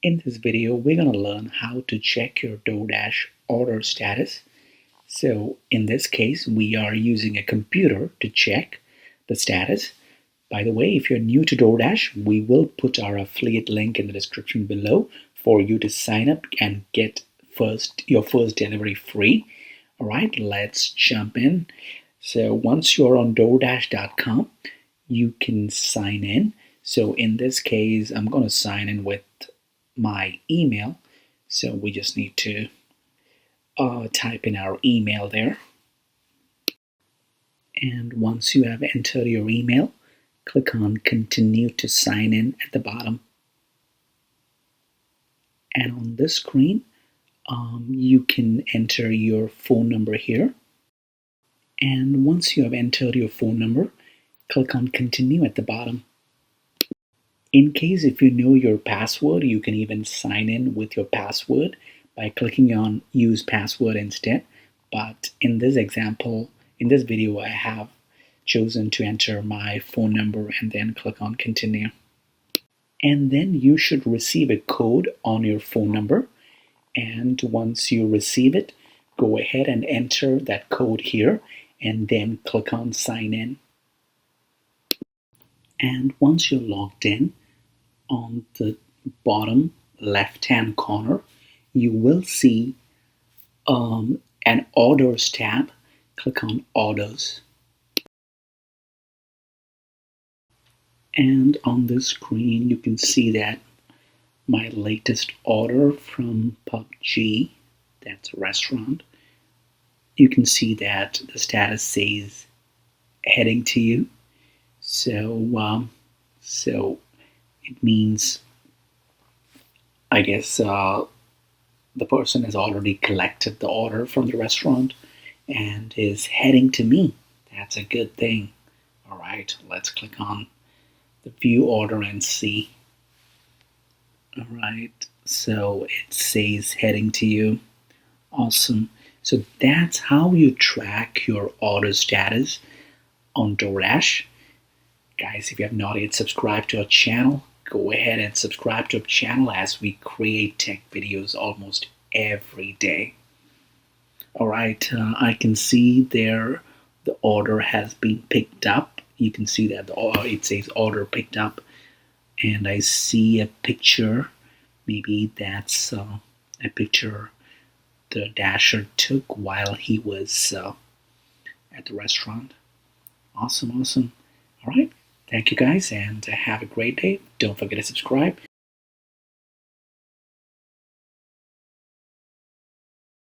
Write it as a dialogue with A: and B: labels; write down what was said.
A: In this video, we're going to learn how to check your DoorDash order status. So in this case, we are using a computer to check the status. By the way, if you're new to DoorDash, we will put our affiliate link in the description below for you to sign up and get your first delivery free. All right, let's jump in. So once you're on DoorDash.com, you can sign in. So in this case, I'm going to sign in with my email. So we just need to type in our email there. And once you have entered your email, click on continue to sign in at the bottom. And on this screen, you can enter your phone number here. And once you have entered your phone number, click on continue at the bottom. In case if you know your password, you can even sign in with your password by clicking on use password instead. But in this example, in this video, I have chosen to enter my phone number and then click on continue. And then you should receive a code on your phone number. And once you receive it, go ahead and enter that code here and then click on sign in. And once you're logged in, on the bottom left-hand corner, you will see an orders tab. Click on orders. And on this screen, you can see that my latest order from PUBG, that's a restaurant, you can see that the status says heading to you. So it means, I guess, the person has already collected the order from the restaurant and is heading to me. That's a good thing. All right, let's click on the view order and see. All right, so it says heading to you. Awesome. So that's how you track your order status on DoorDash. Guys, if you have not yet subscribed to our channel, go ahead and subscribe to our channel as we create tech videos almost every day. All right, I can see there the order has been picked up. You can see that it says order picked up, and I see a picture. Maybe that's a picture the Dasher took while he was at the restaurant. Awesome. All right. Thank you guys, and have a great day. Don't forget to subscribe.